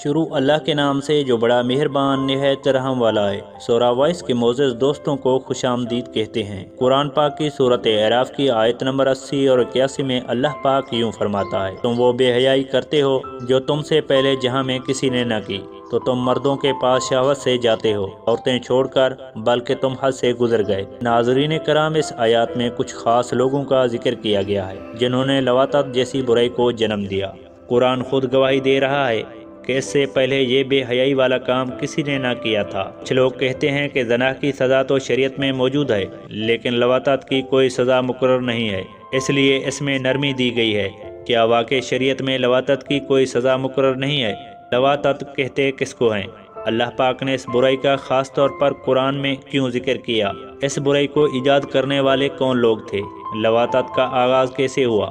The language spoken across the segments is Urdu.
شروع اللہ کے نام سے جو بڑا مہربان نہایت رحم والا ہے۔ سورہ وائس کے معزز دوستوں کو خوش آمدید کہتے ہیں۔ قرآن پاک کی سورۃ اعراف کی آیت نمبر 80 اور 81 میں اللہ پاک یوں فرماتا ہے، تم وہ بے حیائی کرتے ہو جو تم سے پہلے جہاں میں کسی نے نہ کی، تو تم مردوں کے پاس شہوت سے جاتے ہو، عورتیں چھوڑ کر، بلکہ تم حد سے گزر گئے۔ ناظرین کرام، اس آیات میں کچھ خاص لوگوں کا ذکر کیا گیا ہے جنہوں نے لواطت جیسی برائی کو جنم دیا۔ قرآن خود گواہی دے رہا ہے کہ اس سے پہلے یہ بے حیائی والا کام کسی نے نہ کیا تھا۔ کچھ لوگ کہتے ہیں کہ زنا کی سزا تو شریعت میں موجود ہے، لیکن لواطت کی کوئی سزا مقرر نہیں ہے، اس لیے اس میں نرمی دی گئی ہے۔ کیا واقعی شریعت میں لواطت کی کوئی سزا مقرر نہیں ہے؟ لواطت کہتے کس کو ہیں؟ اللہ پاک نے اس برائی کا خاص طور پر قرآن میں کیوں ذکر کیا؟ اس برائی کو ایجاد کرنے والے کون لوگ تھے؟ لواطت کا آغاز کیسے ہوا؟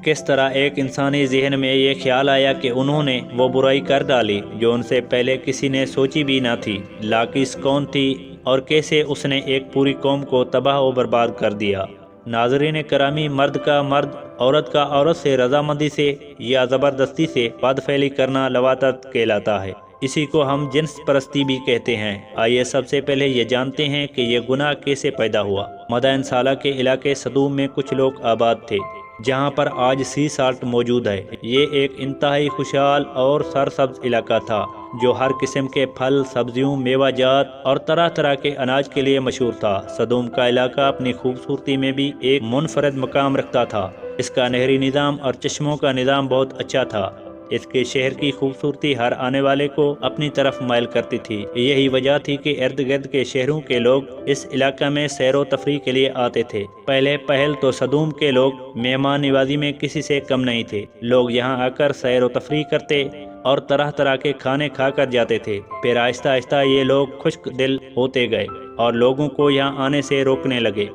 کس طرح ایک انسانی ذہن میں یہ خیال آیا کہ انہوں نے وہ برائی کر ڈالی جو ان سے پہلے کسی نے سوچی بھی نہ تھی؟ لاکیس کون تھی اور کیسے اس نے ایک پوری قوم کو تباہ و برباد کر دیا؟ ناظرین کرامی، مرد کا مرد، عورت کا عورت سے رضامندی سے یا زبردستی سے بدفعلی کرنا لواطت کہلاتا ہے۔ اسی کو ہم جنس پرستی بھی کہتے ہیں۔ آئیے سب سے پہلے یہ جانتے ہیں کہ یہ گناہ کیسے پیدا ہوا۔ مدائن سالہ کے علاقے صدوم میں کچھ لوگ آباد تھے جہاں پر آج سی سالٹ موجود ہے۔ یہ ایک انتہائی خوشحال اور سرسبز علاقہ تھا جو ہر قسم کے پھل، سبزیوں، میوہ جات اور طرح طرح کے اناج کے لیے مشہور تھا۔ صدوم کا علاقہ اپنی خوبصورتی میں بھی ایک منفرد مقام رکھتا تھا۔ اس کا نہری نظام اور چشموں کا نظام بہت اچھا تھا۔ اس کے شہر کی خوبصورتی ہر آنے والے کو اپنی طرف مائل کرتی تھی۔ یہی وجہ تھی کہ ارد گرد کے شہروں کے لوگ اس علاقہ میں سیر و تفریح کے لیے آتے تھے۔ پہل تو صدوم کے لوگ مہمان نوازی میں کسی سے کم نہیں تھے۔ لوگ یہاں آ کر سیر و تفریح کرتے اور طرح طرح کے کھانے کھا کر جاتے تھے۔ پھر آہستہ آہستہ یہ لوگ خشک دل ہوتے گئے اور لوگوں کو یہاں آنے سے روکنے لگے۔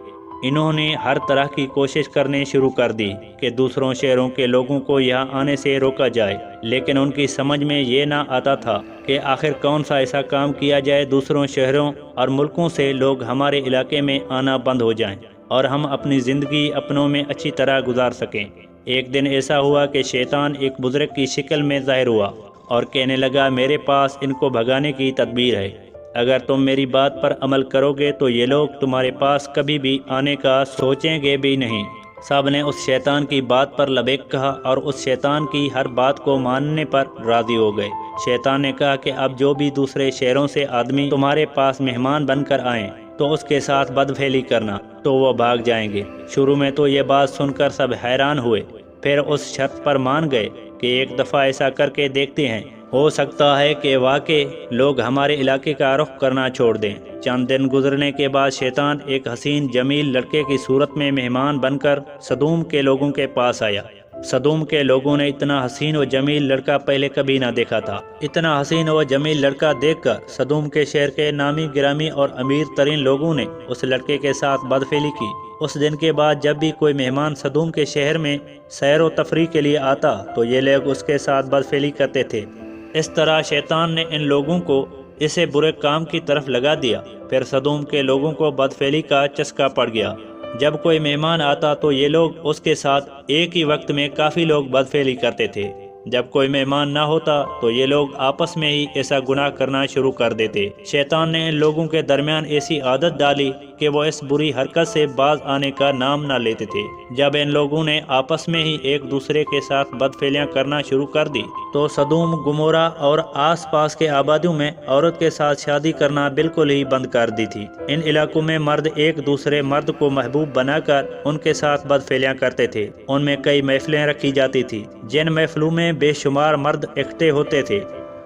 انہوں نے ہر طرح کی کوشش کرنے شروع کر دی کہ دوسروں شہروں کے لوگوں کو یہاں آنے سے روکا جائے، لیکن ان کی سمجھ میں یہ نہ آتا تھا کہ آخر کون سا ایسا کام کیا جائے دوسروں شہروں اور ملکوں سے لوگ ہمارے علاقے میں آنا بند ہو جائیں اور ہم اپنی زندگی اپنوں میں اچھی طرح گزار سکیں۔ ایک دن ایسا ہوا کہ شیطان ایک بزرگ کی شکل میں ظاہر ہوا اور کہنے لگا، میرے پاس ان کو بھگانے کی تدبیر ہے۔ اگر تم میری بات پر عمل کرو گے تو یہ لوگ تمہارے پاس کبھی بھی آنے کا سوچیں گے بھی نہیں۔ سب نے اس شیطان کی بات پر لبیک کہا اور اس شیطان کی ہر بات کو ماننے پر راضی ہو گئے۔ شیطان نے کہا کہ اب جو بھی دوسرے شہروں سے آدمی تمہارے پاس مہمان بن کر آئیں تو اس کے ساتھ بدفعلی کرنا، تو وہ بھاگ جائیں گے۔ شروع میں تو یہ بات سن کر سب حیران ہوئے، پھر اس شرط پر مان گئے کہ ایک دفعہ ایسا کر کے دیکھتے ہیں، ہو سکتا ہے کہ واقعی لوگ ہمارے علاقے کا رخ کرنا چھوڑ دیں۔ چند دن گزرنے کے بعد شیطان ایک حسین جمیل لڑکے کی صورت میں مہمان بن کر صدوم کے لوگوں کے پاس آیا۔ صدوم کے لوگوں نے اتنا حسین و جمیل لڑکا پہلے کبھی نہ دیکھا تھا۔ اتنا حسین و جمیل لڑکا دیکھ کر صدوم کے شہر کے نامی گرامی اور امیر ترین لوگوں نے اس لڑکے کے ساتھ بدفعلی کی۔ اس دن کے بعد جب بھی کوئی مہمان صدوم کے شہر میں سیر و تفریح کے لیے آتا تو یہ لوگ اس کے ساتھ بدفعلی کرتے تھے۔ اس طرح شیطان نے ان لوگوں کو اسے برے کام کی طرف لگا دیا۔ پھر صدوم کے لوگوں کو بدفعلی کا چسکا پڑ گیا۔ جب کوئی مہمان آتا تو یہ لوگ اس کے ساتھ ایک ہی وقت میں کافی لوگ بدفعلی کرتے تھے۔ جب کوئی مہمان نہ ہوتا تو یہ لوگ آپس میں ہی ایسا گناہ کرنا شروع کر دیتے۔ شیطان نے ان لوگوں کے درمیان ایسی عادت ڈالی کہ وہ اس بری حرکت سے باز آنے کا نام نہ لیتے تھے۔ جب ان لوگوں نے آپس میں ہی ایک دوسرے کے ساتھ بدفعلیاں کرنا شروع کر دی تو صدوم، گمورہ اور آس پاس کے آبادیوں میں عورت کے ساتھ شادی کرنا بالکل ہی بند کر دی تھی۔ ان علاقوں میں مرد ایک دوسرے مرد کو محبوب بنا کر ان کے ساتھ بدفعلیاں کرتے تھے۔ ان میں کئی محفلیں رکھی جاتی تھی، جن محفلوں میں بے شمار مرد اکٹھے ہوتے تھے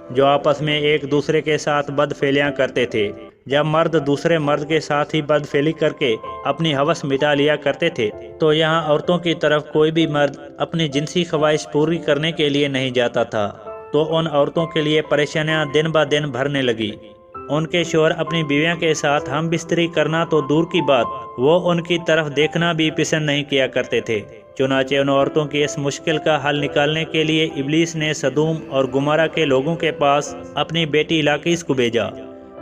جو آپس میں ایک دوسرے کے ساتھ بدفعلیاں کرتے تھے۔ جب مرد دوسرے مرد کے ساتھ ہی بدفعلی کر کے اپنی ہوس مٹا لیا کرتے تھے تو یہاں عورتوں کی طرف کوئی بھی مرد اپنی جنسی خواہش پوری کرنے کے لیے نہیں جاتا تھا، تو ان عورتوں کے لیے پریشانیاں دن بہ دن بڑھنے لگی۔ ان کے شوہر اپنی بیویاں کے ساتھ ہم بستری کرنا تو دور کی بات، وہ ان کی طرف دیکھنا بھی پسند نہیں کیا کرتے تھے۔ چنانچہ ان عورتوں کی اس مشکل کا حل نکالنے کے لیے ابلیس نے صدوم اور گمارہ کے لوگوں کے پاس اپنی بیٹی لاکیس کو بھیجا۔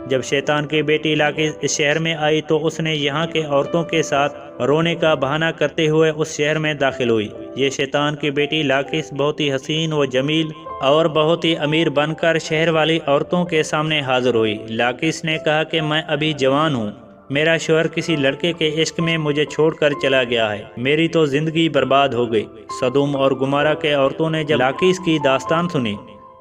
جب شیطان کی بیٹی لاکیس اس شہر میں آئی تو اس نے یہاں کے عورتوں کے ساتھ رونے کا بہانہ کرتے ہوئے اس شہر میں داخل ہوئی۔ یہ شیطان کی بیٹی لاقیس بہت ہی حسین و جمیل اور بہت ہی امیر بن کر شہر والی عورتوں کے سامنے حاضر ہوئی۔ لاقیس نے کہا کہ میں ابھی جوان ہوں، میرا شوہر کسی لڑکے کے عشق میں مجھے چھوڑ کر چلا گیا ہے، میری تو زندگی برباد ہو گئی۔ سدوم اور گمورہ کے عورتوں نے جب لاقیس کی داستان سنی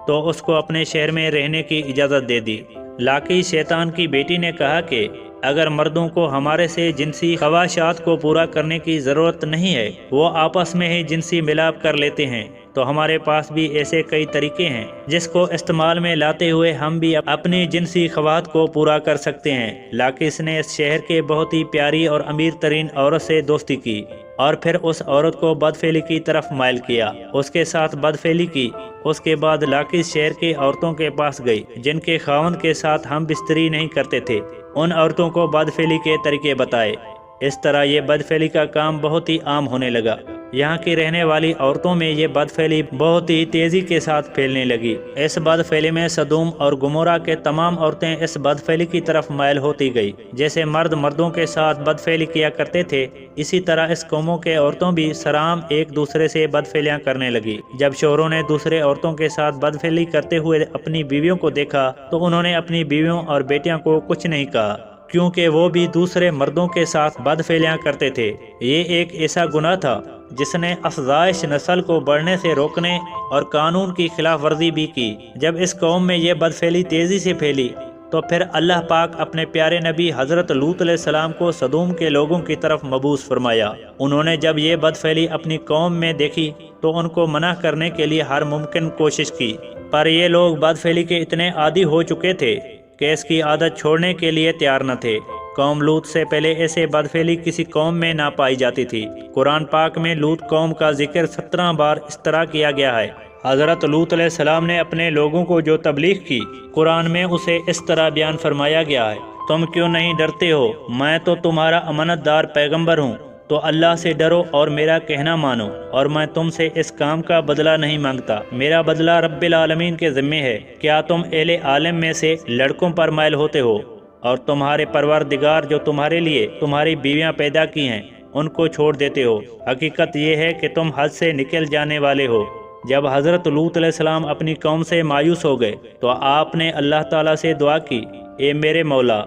تو اس کو اپنے شہر میں رہنے کی اجازت دے دی۔ لاقیس شیطان کی بیٹی نے کہا کہ اگر مردوں کو ہمارے سے جنسی خواہشات کو پورا کرنے کی ضرورت نہیں ہے، وہ آپس میں ہی جنسی ملاپ کر لیتے ہیں، تو ہمارے پاس بھی ایسے کئی طریقے ہیں جس کو استعمال میں لاتے ہوئے ہم بھی اپنی جنسی خواہش کو پورا کر سکتے ہیں۔ لاقیس نے اس شہر کے بہت ہی پیاری اور امیر ترین عورت سے دوستی کی اور پھر اس عورت کو بدفعلی کی طرف مائل کیا، اس کے ساتھ بدفعلی کی۔ اس کے بعد لاقیس شہر کی عورتوں کے پاس گئی جن کے خاوند کے ساتھ ہم بستری نہیں کرتے تھے، ان عورتوں کو بدفعلی کے طریقے بتائے۔ اس طرح یہ بدفعلی کا کام بہت ہی عام ہونے لگا۔ یہاں کی رہنے والی عورتوں میں یہ بدفعلی بہت ہی تیزی کے ساتھ پھیلنے لگی۔ اس بدفعلی میں سدوم اور گمورہ کے تمام عورتیں اس بدفعلی کی طرف مائل ہوتی گئی۔ جیسے مرد مردوں کے ساتھ بدفعلی کیا کرتے تھے، اسی طرح اس قوموں کے عورتوں بھی سرعام ایک دوسرے سے بدفعلیاں کرنے لگی۔ جب شوہروں نے دوسرے عورتوں کے ساتھ بدفعلی کرتے ہوئے اپنی بیویوں کو دیکھا تو انہوں نے اپنی بیویوں اور بیٹیاں کو کچھ نہیں کہا، کیونکہ وہ بھی دوسرے مردوں کے ساتھ بدفعلیاں کرتے تھے۔ یہ ایک ایسا گناہ تھا جس نے افزائش نسل کو بڑھنے سے روکنے اور قانون کی خلاف ورزی بھی کی۔ جب اس قوم میں یہ بدفعلی تیزی سے پھیلی تو پھر اللہ پاک اپنے پیارے نبی حضرت لوط علیہ السلام کو سدوم کے لوگوں کی طرف مبعوث فرمایا۔ انہوں نے جب یہ بدفعلی اپنی قوم میں دیکھی تو ان کو منع کرنے کے لیے ہر ممکن کوشش کی، پر یہ لوگ بدفعلی کے اتنے عادی ہو چکے تھے کہ اس کی عادت چھوڑنے کے لیے تیار نہ تھے۔ قوم لوط سے پہلے ایسے بدفعلی کسی قوم میں نہ پائی جاتی تھی۔ قرآن پاک میں لوط قوم کا ذکر 17 بار اس طرح کیا گیا ہے۔ حضرت لوط علیہ السلام نے اپنے لوگوں کو جو تبلیغ کی، قرآن میں اسے اس طرح بیان فرمایا گیا ہے: تم کیوں نہیں ڈرتے ہو؟ میں تو تمہارا امانت دار پیغمبر ہوں، تو اللہ سے ڈرو اور میرا کہنا مانو، اور میں تم سے اس کام کا بدلہ نہیں مانگتا، میرا بدلہ رب العالمین کے ذمے ہے۔ کیا تم اہل عالم میں سے لڑکوں پر مائل ہوتے ہو اور تمہارے پروردگار جو تمہارے لیے تمہاری بیویاں پیدا کی ہیں ان کو چھوڑ دیتے ہو؟ حقیقت یہ ہے کہ تم حد سے نکل جانے والے ہو۔ جب حضرت لوط علیہ السلام اپنی قوم سے مایوس ہو گئے تو آپ نے اللہ تعالیٰ سے دعا کی: اے میرے مولا،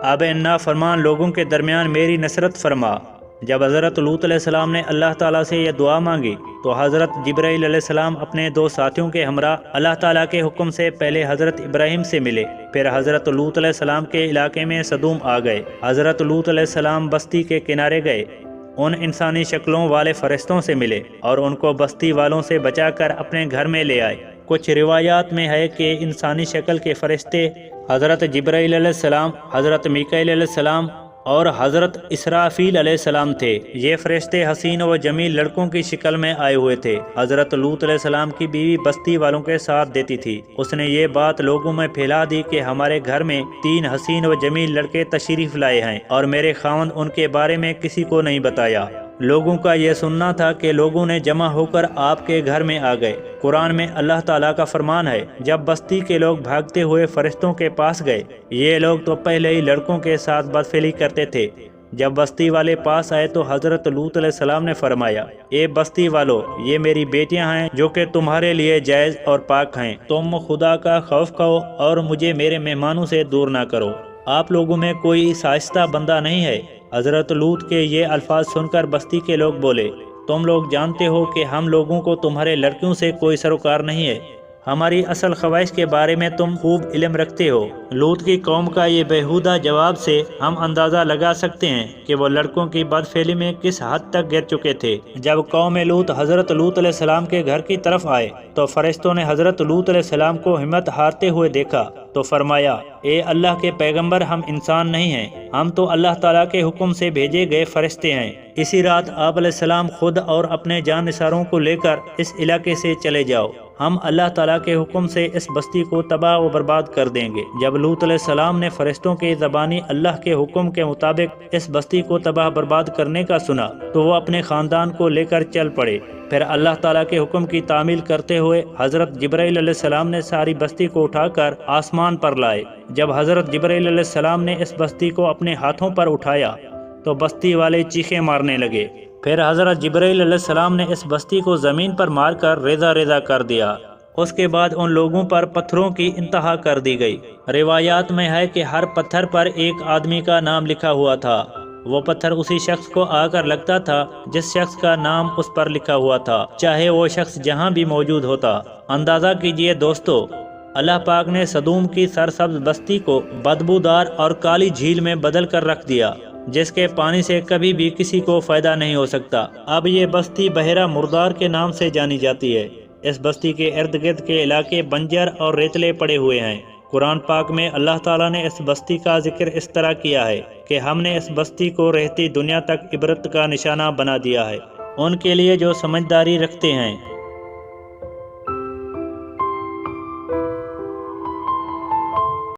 اب ان نافرمان لوگوں کے درمیان میری نصرت فرما۔ جب حضرت لوط علیہ السلام نے اللہ تعالیٰ سے یہ دعا مانگی تو حضرت جبرائیل علیہ السلام اپنے 2 ساتھیوں کے ہمراہ اللہ تعالیٰ کے حکم سے پہلے حضرت ابراہیم سے ملے، پھر حضرت لوط علیہ السلام کے علاقے میں سدوم آ گئے۔ حضرت لوط علیہ السلام بستی کے کنارے گئے، ان انسانی شکلوں والے فرشتوں سے ملے اور ان کو بستی والوں سے بچا کر اپنے گھر میں لے آئے۔ کچھ روایات میں ہے کہ انسانی شکل کے فرشتے حضرت جبرائیل علیہ السلام، حضرت میکائیل علیہ السلام اور حضرت اسرافیل علیہ السلام تھے۔ یہ فرشتے حسین و جمیل لڑکوں کی شکل میں آئے ہوئے تھے۔ حضرت لوط علیہ السلام کی بیوی بستی والوں کے ساتھ دیتی تھی۔ اس نے یہ بات لوگوں میں پھیلا دی کہ ہمارے گھر میں 3 حسین و جمیل لڑکے تشریف لائے ہیں اور میرے خاوند ان کے بارے میں کسی کو نہیں بتایا۔ لوگوں کا یہ سننا تھا کہ لوگوں نے جمع ہو کر آپ کے گھر میں آ گئے۔ قرآن میں اللہ تعالیٰ کا فرمان ہے: جب بستی کے لوگ بھاگتے ہوئے فرشتوں کے پاس گئے، یہ لوگ تو پہلے ہی لڑکوں کے ساتھ بدفعلی کرتے تھے۔ جب بستی والے پاس آئے تو حضرت لوط علیہ السلام نے فرمایا: اے بستی والو، یہ میری بیٹیاں ہیں جو کہ تمہارے لیے جائز اور پاک ہیں، تم خدا کا خوف کرو اور مجھے میرے مہمانوں سے دور نہ کرو۔ آپ لوگوں میں کوئی شائستہ بندہ نہیں ہے؟ حضرت لوط کے یہ الفاظ سن کر بستی کے لوگ بولے: تم لوگ جانتے ہو کہ ہم لوگوں کو تمہارے لڑکیوں سے کوئی سروکار نہیں ہے، ہماری اصل خواہش کے بارے میں تم خوب علم رکھتے ہو۔ لوط کی قوم کا یہ بیہودہ جواب سے ہم اندازہ لگا سکتے ہیں کہ وہ لڑکوں کی بدفعلی میں کس حد تک گر چکے تھے۔ جب قوم لوط حضرت لوط علیہ السلام کے گھر کی طرف آئے تو فرشتوں نے حضرت لوط علیہ السلام کو ہمت ہارتے ہوئے دیکھا تو فرمایا: اے اللہ کے پیغمبر، ہم انسان نہیں ہیں، ہم تو اللہ تعالیٰ کے حکم سے بھیجے گئے فرشتے ہیں۔ اسی رات آپ علیہ السلام خود اور اپنے جان نثاروں کو لے کر اس علاقے سے چلے جاؤ، ہم اللہ تعالیٰ کے حکم سے اس بستی کو تباہ و برباد کر دیں گے۔ جب لوط علیہ السلام نے فرشتوں کے زبانی اللہ کے حکم کے مطابق اس بستی کو تباہ برباد کرنے کا سنا تو وہ اپنے خاندان کو لے کر چل پڑے۔ پھر اللہ تعالیٰ کے حکم کی تعمیل کرتے ہوئے حضرت جبرائیل علیہ السلام نے ساری بستی کو اٹھا کر آسمان پر لائے۔ جب حضرت جبرائیل علیہ السلام نے اس بستی کو اپنے ہاتھوں پر اٹھایا تو بستی والے چیخیں مارنے لگے۔ پھر حضرت جبرائیل علیہ السلام نے اس بستی کو زمین پر مار کر ریزہ ریزہ کر دیا۔ اس کے بعد ان لوگوں پر پتھروں کی انتہا کر دی گئی۔ روایات میں ہے کہ ہر پتھر پر ایک آدمی کا نام لکھا ہوا تھا۔ وہ پتھر اسی شخص کو آ کر لگتا تھا جس شخص کا نام اس پر لکھا ہوا تھا، چاہے وہ شخص جہاں بھی موجود ہوتا۔ اندازہ کیجئے دوستو، اللہ پاک نے سدوم کی سرسبز بستی کو بدبودار اور کالی جھیل میں بدل کر رکھ دیا، جس کے پانی سے کبھی بھی کسی کو فائدہ نہیں ہو سکتا۔ اب یہ بستی بحیرہ مردار کے نام سے جانی جاتی ہے۔ اس بستی کے ارد گرد کے علاقے بنجر اور ریتلے پڑے ہوئے ہیں۔ قرآن پاک میں اللہ تعالیٰ نے اس بستی کا ذکر اس طرح کیا ہے کہ ہم نے اس بستی کو رہتی دنیا تک عبرت کا نشانہ بنا دیا ہے، ان کے لیے جو سمجھداری رکھتے ہیں۔